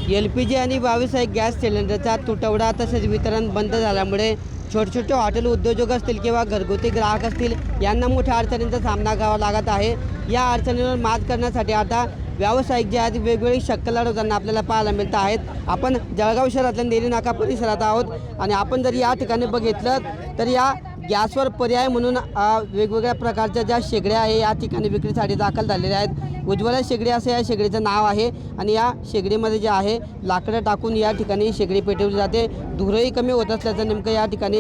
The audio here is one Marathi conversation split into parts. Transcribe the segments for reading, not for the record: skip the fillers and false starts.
LPG आणि व्यावसायिक गॅस सिलेंडरचा तुटवडा तसेच वितरण बंद झाल्यामुळे छोटे हॉटेल उद्योजक असतील किंवा घरगुती ग्राहक असतील यांना मोठ्या अडचणींचा सामना करावा लागत आहे। या अडचणींवर मात करण्यासाठी आता व्यावसायिक जे आहेत वेगवेगळी शक्कल लढवताना आपल्याला पाहायला मिळत आहेत। आपण जळगाव शहरातल्या नेरी नाका परिसरात आहोत आणि आपण जर या ठिकाणी बघितलं तर या गॅसवर पर्याय म्हणून वेगवेगळ्या प्रकारच्या ज्या शेगड्या आहे या ठिकाणी विक्रीसाठी दाखल झालेल्या आहेत। उज्ज्वला शेगडी असं या शेगडीचं नाव आहे आणि या शेगडीमध्ये जे आहे लाकडं टाकून या ठिकाणी शेगडी पेटवली जाते। धूरही कमी होत असल्याचं नेमकं या ठिकाणी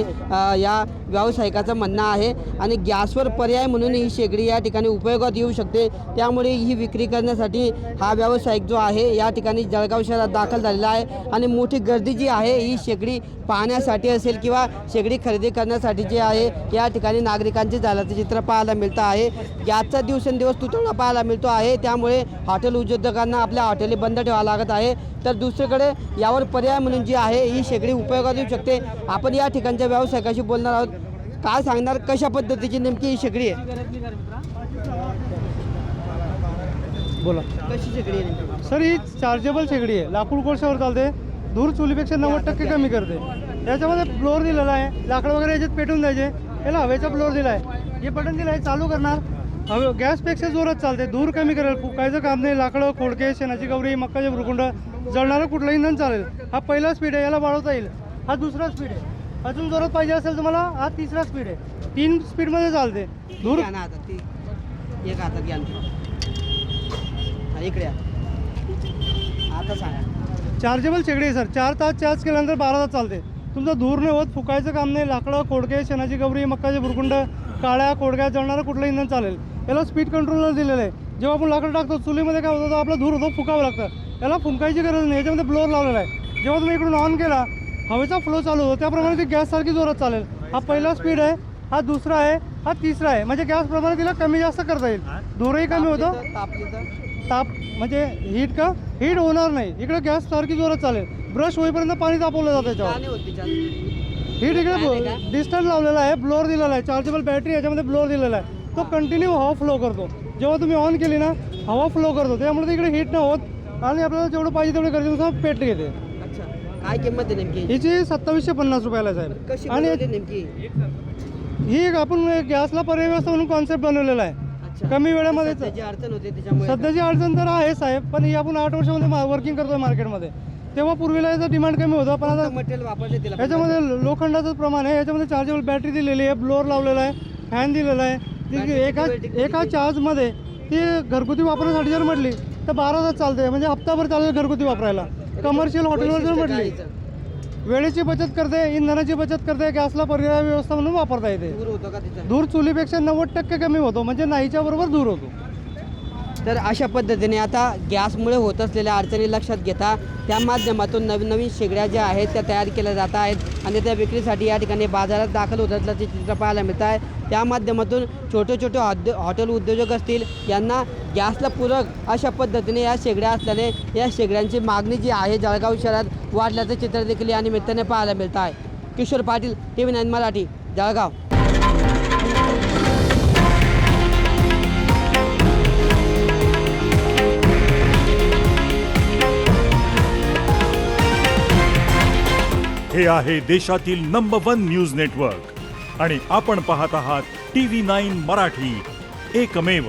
या व्यावसायिकाचं म्हणणं आहे आणि गॅसवर पर्याय म्हणून ही शेगडी या ठिकाणी उपयोगात येऊ शकते। त्यामुळे ही विक्री करण्यासाठी हा व्यावसायिक जो आहे या ठिकाणी जळगाव शहरात दाखल झालेला आहे आणि मोठी गर्दी जी आहे ही शेगडी पाहण्यासाठी असेल किंवा शेगडी खरेदी करण्यासाठी जे आहे या ठिकाणी नागरिकांचे झाल्याचं चित्र पाहायला मिळतं आहे। गॅसचा दिवसेंदिवस तुटवडा पाहायला मिळतो आहे, त्यामुळे हॉटेल उद्योजकांना आपल्या हॉटेली बंद ठेवावं लागत आहे। तर दुसरीकडे यावर पर्याय म्हणून जी आहे ही शेगडी उपयोगात येऊ शकते। आपण या ठिकाणच्या व्यावसायिकाशी बोलणार आहोत। काय सांगणार, कशा पद्धतीची नेमकी ही शेगडी आहे? बोला कशी शेगडी आहे? सर, ही चार्जेबल शेगडी आहे, लाकूड कोळशावर चालते, धूर चुलीपेक्षा 90% कमी करते। याच्यामध्ये ब्लोअर दिलेला आहे, लाकडं वगैरे याच्यात पेटून द्यायचे, याला हवेचा ब्लोअर दिला आहे, हे बटन दिलं आहे चालू करणार, हवे गॅसपेक्षा जोरात चालते, धूर कमी करेल, फुकायचं काम नाही, लाकडं खोडके शेणाची गवरी मक्काचे भुरकुंड जळणारं कुठलं इंधन चालेल। हा पहिला स्पीड आहे, याला वाढवता येईल, हा दुसरा स्पीड आहे, अजून जोरात पाहिजे असेल तुम्हाला हा तिसरा स्पीड आहे, 3 स्पीडमध्ये चालते। धूर एक हातात घ्या इकडे आता सांगा। चार्जेबल शेगडी आहे सर, 4 तास चार्ज केल्यानंतर 12 तास चालते, तुमचं धूर नाही होत, फुकायचं काम नाही, लाकडं खोडके शेणाची गवरी मक्काचे भुरकुंड काळ्या कोडक्या जळणारं कुठलं इंधन चालेल। याला स्पीड कंट्रोलर दिलेलं आहे, जेव्हा आपण लाकडं टाकतो चुलीमध्ये काय होतं आपला धूर होतो, फुकावं लागतं, याला फुंकायची गरज नाही, याच्यामध्ये ब्लोअर लावलेला आहे, जेव्हा तुम्ही इकडून ऑन केला हवेचा फ्लो चालू होतो, त्याप्रमाणे ती गॅससारखी जोरात चालेल। हा पहिला स्पीड आहे, हा दुसरा आहे, हा तिसरा आहे, म्हणजे गॅसप्रमाणे तिला कमी जास्त करता येईल, धूरही कमी होतं, ताप म्हणजे हीट होणार नाही, इकडे गॅस सारखी जोरात चालेल, ब्रश होईपर्यंत पाणी तापवलं जातं त्याच्यावर। हीट इकडे डिस्टन्स लावलेला आहे, ब्लोअर दिलेला आहे, चार्जेबल बॅटरी याच्यामध्ये ब्लोअर दिलेला आहे, तो कंटिन्यू हवा फ्लो करतो, जेव्हा तुम्ही ऑन केली ना हवा फ्लो करतो, त्यामुळे तिकडे हीट न होत आणि आपल्याला जेवढं पाहिजे तेवढं गरजेनुसार पेट घेते। काय किंमत आहे नेमकी हिची 2750 रुपयाला साहेब। आणि नेमकी ही आपण गॅसला पर्याय व्यवस्था म्हणून कॉन्सेप्ट बनवलेला आहे, कमी वेळेमध्ये। अडचण होते त्याच्यामुळे सध्याची अडचण तर आहे साहेब, पण ही आपण 8 वर्षामध्ये वर्किंग करतोय मार्केटमध्ये, तेव्हा पूर्वीला याचा डिमांड कमी होता, पण आता मटेरियल वापरले तिला याच्यामध्ये लोखंडाचं प्रमाण आहे, याच्यामध्ये चार्जेबल बॅटरी दिलेली आहे, ब्लोअर लावलेला आहे, फॅन दिलेला आहे, एका चार्जमध्ये ती घरगुती वापरण्यासाठी जर म्हटली तर 12 तास चालते, म्हणजे हप्ताभर चालेल घरगुती वापरायला। कमर्शियल हॉटेलवर जर म्हटली वेळेची बचत करते, इंधनाची बचत करते, गॅसला पर्याय व्यवस्था म्हणून वापरता येते। धूर चुलीपेक्षा 90% कमी होतो, म्हणजे नाहीच्या बरोबर धूर होतो। तर अशा पद्धतीने आता गॅसमुळे होत असलेल्या अडचणी लक्षात घेता त्या माध्यमातून नवीन शेगड्या ज्या आहेत त्या तयार केल्या जात आहेत आणि त्या विक्रीसाठी या ठिकाणी बाजारात दाखल होत असल्याचे चित्र पाहायला मिळत आहे। त्या माध्यमातून छोटे हॉटेल उद्योजक असतील यांना गॅसला पूरक अशा पद्धतीने या शेगड्या असल्याने या शेगड्यांची मागणी जी आहे जळगाव शहरात वाढल्याचं चित्र देखील या निमित्ताने पाहायला मिळत आहे। किशोर पाटील, TV9 मराठी, जळगाव। हे आहे देशातील नंबर 1 न्यूज नेटवर्क आणि आपण पाहत आहात TV9 मराठी, एकमेव।